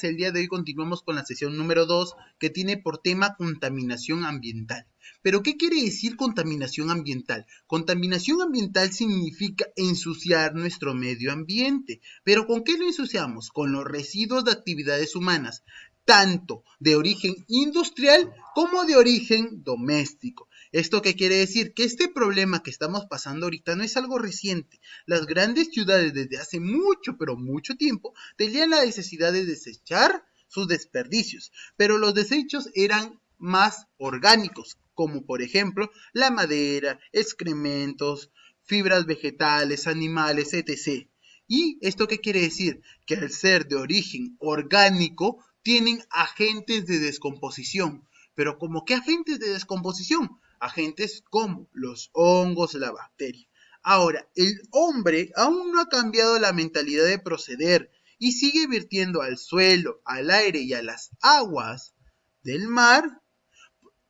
El día de hoy continuamos con la sesión número 2 que tiene por tema contaminación ambiental. ¿Pero qué quiere decir contaminación ambiental? Contaminación ambiental significa ensuciar nuestro medio ambiente. ¿Pero con qué lo ensuciamos? Con los residuos de actividades humanas, tanto de origen industrial como de origen doméstico. ¿Esto qué quiere decir? Que este problema que estamos pasando ahorita no es algo reciente. Las grandes ciudades desde hace mucho, pero mucho tiempo, tenían la necesidad de desechar sus desperdicios, pero los desechos eran más orgánicos, como por ejemplo la madera, excrementos, fibras vegetales, animales, etc. ¿Y esto qué quiere decir? Que al ser de origen orgánico, tienen agentes de descomposición. Pero ¿como qué agentes de descomposición? Agentes como los hongos, la bacteria. Ahora, el hombre aún no ha cambiado la mentalidad de proceder y sigue virtiendo al suelo, al aire y a las aguas del mar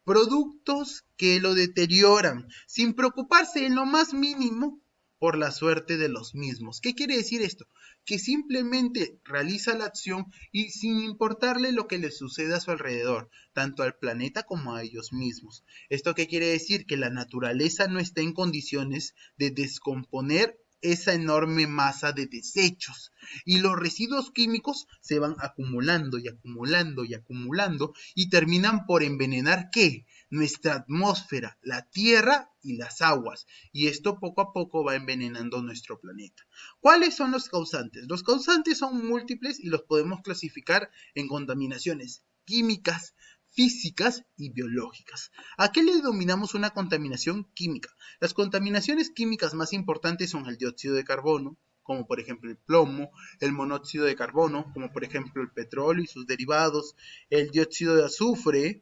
productos que lo deterioran, sin preocuparse en lo más mínimo por la suerte de los mismos. ¿Qué quiere decir esto? Que simplemente realiza la acción y sin importarle lo que le suceda a su alrededor, tanto al planeta como a ellos mismos. ¿Esto qué quiere decir? Que la naturaleza no está en condiciones de descomponer esa enorme masa de desechos y los residuos químicos se van acumulando y acumulando y acumulando y terminan por envenenar ¿qué? Nuestra atmósfera, la tierra y las aguas, y esto poco a poco va envenenando nuestro planeta. ¿Cuáles son los causantes? Los causantes son múltiples y los podemos clasificar en contaminaciones químicas, físicas y biológicas. ¿A qué le denominamos una contaminación química? Las contaminaciones químicas más importantes son el dióxido de carbono, como por ejemplo el plomo, el monóxido de carbono, como por ejemplo el petróleo y sus derivados, el dióxido de azufre,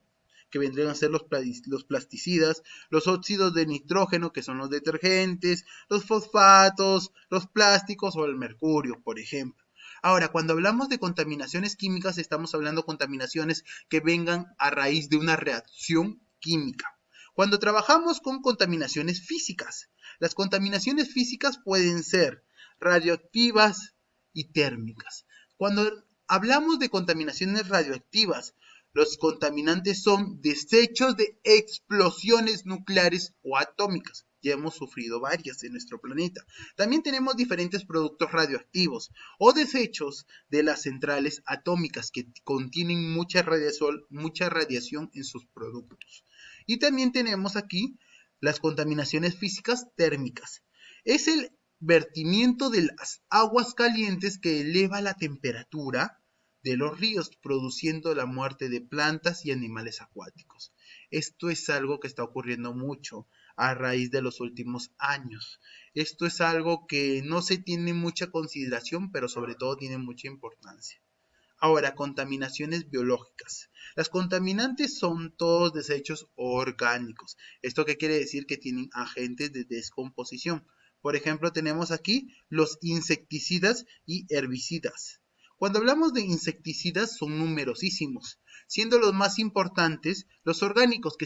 que vendrían a ser los plasticidas, los óxidos de nitrógeno, que son los detergentes, los fosfatos, los plásticos o el mercurio, por ejemplo. Ahora, cuando hablamos de contaminaciones químicas, estamos hablando de contaminaciones que vengan a raíz de una reacción química. Cuando trabajamos con contaminaciones físicas, las contaminaciones físicas pueden ser radioactivas y térmicas. Cuando hablamos de contaminaciones radioactivas, los contaminantes son desechos de explosiones nucleares o atómicas. Ya hemos sufrido varias en nuestro planeta. También tenemos diferentes productos radioactivos o desechos de las centrales atómicas que contienen mucha radiación en sus productos. Y también tenemos aquí las contaminaciones físicas térmicas. Es el vertimiento de las aguas calientes que eleva la temperatura de los ríos, produciendo la muerte de plantas y animales acuáticos. Esto es algo que está ocurriendo mucho a raíz de los últimos años. Esto es algo que no se tiene mucha consideración, pero sobre todo tiene mucha importancia. Ahora, contaminaciones biológicas. Las contaminantes son todos desechos orgánicos. ¿Esto qué quiere decir? Que tienen agentes de descomposición. Por ejemplo, tenemos aquí los insecticidas y herbicidas. Cuando hablamos de insecticidas son numerosísimos, siendo los más importantes los orgánicos que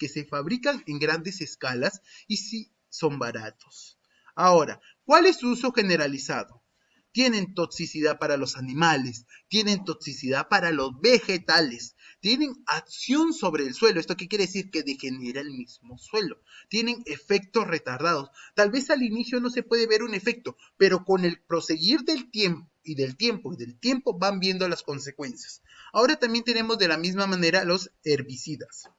se fabrican en grandes escalas y sí son baratos. Ahora, ¿cuál es su uso generalizado? Tienen toxicidad para los animales, tienen toxicidad para los vegetales, tienen acción sobre el suelo. ¿Esto qué quiere decir? Que degenera el mismo suelo. Tienen efectos retardados. Tal vez al inicio no se puede ver un efecto, pero con el proseguir del tiempo van viendo las consecuencias. Ahora también tenemos de la misma manera los herbicidas,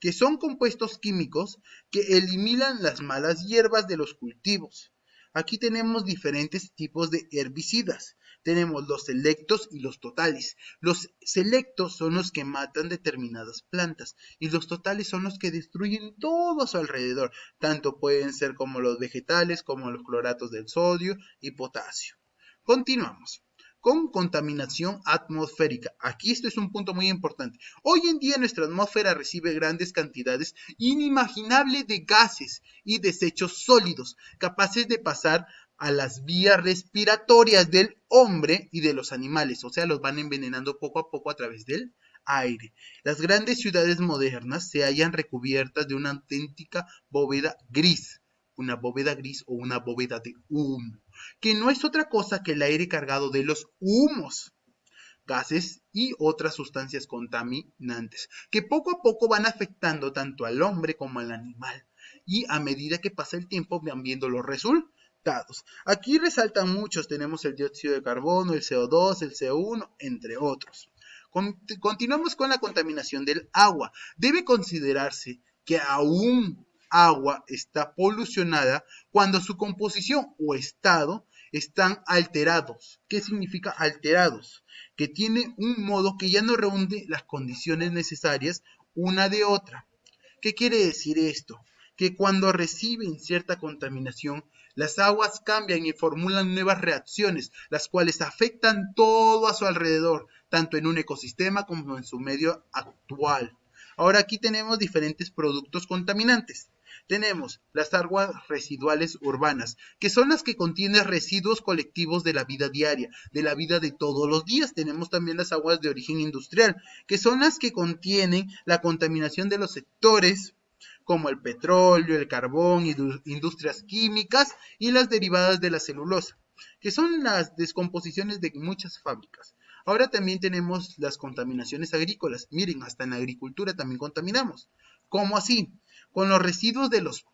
que son compuestos químicos que eliminan las malas hierbas de los cultivos. Aquí tenemos diferentes tipos de herbicidas. Tenemos los selectos y los totales. Los selectos son los que matan determinadas plantas y los totales son los que destruyen todo a su alrededor. Tanto pueden ser como los vegetales, como los cloratos del sodio y potasio. Continuamos con contaminación atmosférica. Aquí esto es un punto muy importante. Hoy en día nuestra atmósfera recibe grandes cantidades inimaginables de gases y desechos sólidos, capaces de pasar a las vías respiratorias del hombre y de los animales, o sea, los van envenenando poco a poco a través del aire. Las grandes ciudades modernas se hallan recubiertas de una auténtica bóveda gris, una bóveda gris o una bóveda de humo, que no es otra cosa que el aire cargado de los humos gases y otras sustancias contaminantes, que poco a poco van afectando tanto al hombre como al animal. Y a medida que pasa el tiempo van viendo los resultados. Aquí resaltan muchos, tenemos el dióxido de carbono, el CO2, el CO1, entre otros. Continuamos con la contaminación del agua. Debe considerarse que aún agua está polucionada cuando su composición o estado están alterados. ¿Qué significa alterados? Que tiene un modo que ya no reúne las condiciones necesarias una de otra. ¿Qué quiere decir esto? Que cuando reciben cierta contaminación, las aguas cambian y formulan nuevas reacciones, las cuales afectan todo a su alrededor, tanto en un ecosistema como en su medio actual. Ahora aquí tenemos diferentes productos contaminantes. Tenemos las aguas residuales urbanas, que son las que contienen residuos colectivos de la vida diaria, de la vida de todos los días. Tenemos también las aguas de origen industrial, que son las que contienen la contaminación de los sectores como el petróleo, el carbón, industrias químicas y las derivadas de la celulosa, que son las descomposiciones de muchas fábricas. Ahora también tenemos las contaminaciones agrícolas. Miren, hasta en la agricultura también contaminamos. ¿Cómo así? Con los residuos de los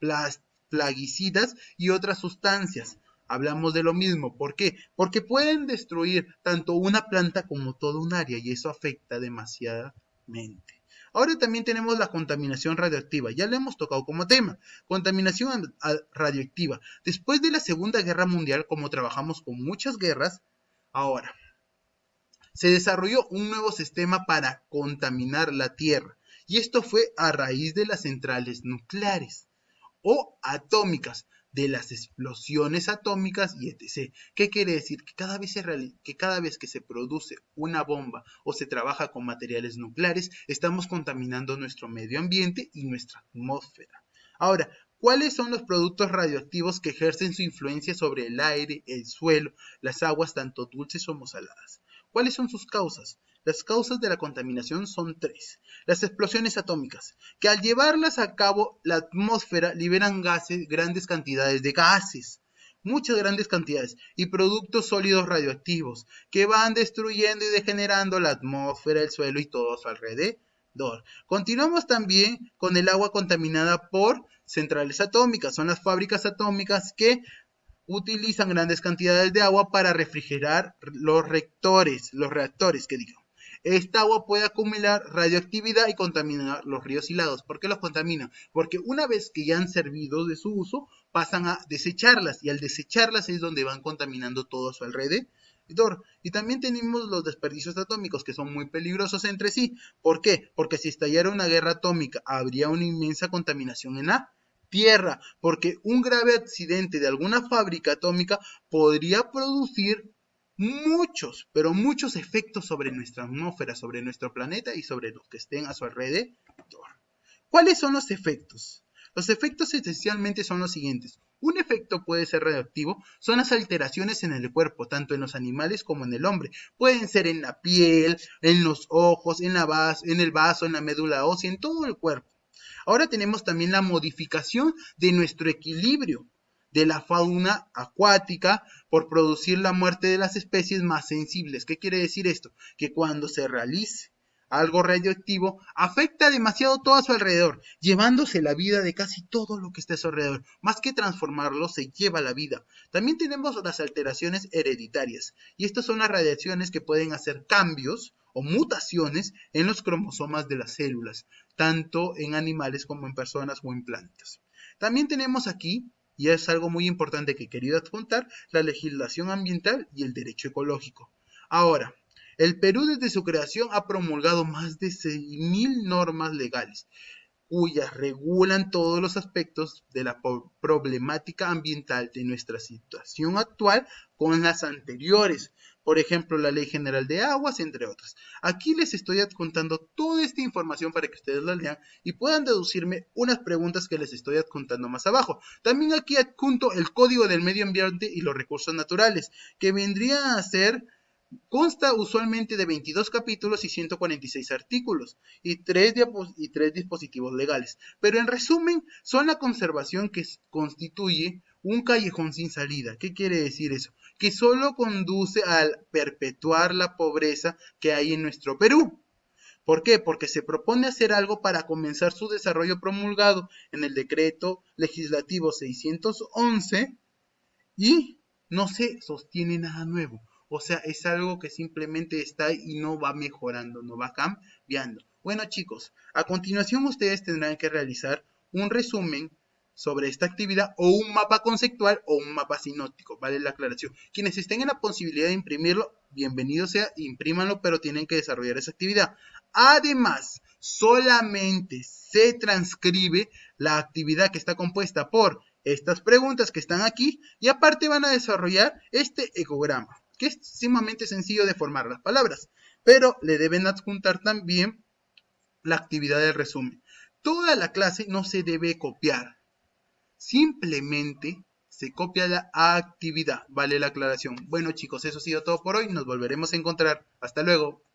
plaguicidas y otras sustancias. Hablamos de lo mismo. ¿Por qué? Porque pueden destruir tanto una planta como todo un área y eso afecta demasiadamente. Ahora también tenemos la contaminación radioactiva, ya lo hemos tocado como tema. Contaminación radioactiva. Después de la Segunda Guerra Mundial, como trabajamos con muchas guerras, ahora se desarrolló un nuevo sistema para contaminar la Tierra. Y esto fue a raíz de las centrales nucleares o atómicas, de las explosiones atómicas y etc. ¿Qué quiere decir? Que cada vez que se produce una bomba o se trabaja con materiales nucleares, estamos contaminando nuestro medio ambiente y nuestra atmósfera. Ahora, ¿cuáles son los productos radioactivos que ejercen su influencia sobre el aire, el suelo, las aguas, tanto dulces como saladas? ¿Cuáles son sus causas? Las causas de la contaminación son tres. Las explosiones atómicas, que al llevarlas a cabo la atmósfera liberan gases, grandes cantidades de gases, muchas grandes cantidades, y productos sólidos radioactivos, que van destruyendo y degenerando la atmósfera, el suelo y todo a su alrededor. Continuamos también con el agua contaminada por centrales atómicas, son las fábricas atómicas que utilizan grandes cantidades de agua para refrigerar los reactores que digo. Esta agua puede acumular radioactividad y contaminar los ríos y lagos. ¿Por qué los contaminan? Porque una vez que ya han servido de su uso, pasan a desecharlas y al desecharlas es donde van contaminando todo a su alrededor. Y también tenemos los desperdicios atómicos que son muy peligrosos entre sí. ¿Por qué? Porque si estallara una guerra atómica habría una inmensa contaminación en la Tierra, porque un grave accidente de alguna fábrica atómica podría producir muchos, pero muchos efectos sobre nuestra atmósfera, sobre nuestro planeta y sobre los que estén a su alrededor. ¿Cuáles son los efectos? Los efectos esencialmente son los siguientes. Un efecto puede ser radioactivo, son las alteraciones en el cuerpo, tanto en los animales como en el hombre. Pueden ser en la piel, en los ojos, en el vaso, en la médula ósea, en todo el cuerpo. Ahora tenemos también la modificación de nuestro equilibrio de la fauna acuática por producir la muerte de las especies más sensibles. ¿Qué quiere decir esto? Que cuando se realice algo radioactivo, afecta demasiado todo a su alrededor, llevándose la vida de casi todo lo que está a su alrededor. Más que transformarlo, se lleva la vida. También tenemos las alteraciones hereditarias, y estas son las radiaciones que pueden hacer cambios o mutaciones en los cromosomas de las células, tanto en animales como en personas o en plantas. También tenemos aquí, y es algo muy importante que he querido adjuntar, la legislación ambiental y el derecho ecológico. Ahora, el Perú desde su creación ha promulgado más de 6.000 normas legales, cuyas regulan todos los aspectos de la problemática ambiental de nuestra situación actual con las anteriores. Por ejemplo, la Ley General de Aguas, entre otras. Aquí les estoy adjuntando toda esta información para que ustedes la lean y puedan deducirme unas preguntas que les estoy adjuntando más abajo. También aquí adjunto el Código del Medio Ambiente y los Recursos Naturales, que vendría a ser... Consta usualmente de 22 capítulos y 146 artículos y 3 dispositivos legales, pero en resumen son la conservación que constituye un callejón sin salida. ¿Qué quiere decir eso? Que solo conduce al perpetuar la pobreza que hay en nuestro Perú. ¿Por qué? Porque se propone hacer algo para comenzar su desarrollo promulgado en el decreto legislativo 611 y no se sostiene nada nuevo. O sea, es algo que simplemente está y no va mejorando, no va cambiando. Bueno, chicos, a continuación ustedes tendrán que realizar un resumen sobre esta actividad o un mapa conceptual o un mapa sinóptico, vale la aclaración. Quienes estén en la posibilidad de imprimirlo, bienvenido sea, imprímanlo, pero tienen que desarrollar esa actividad. Además, solamente se transcribe la actividad que está compuesta por estas preguntas que están aquí y aparte van a desarrollar este ecograma, que es sumamente sencillo de formar las palabras, pero le deben adjuntar también la actividad del resumen. Toda la clase no se debe copiar, simplemente se copia la actividad, vale la aclaración. Bueno chicos, eso ha sido todo por hoy, nos volveremos a encontrar. Hasta luego.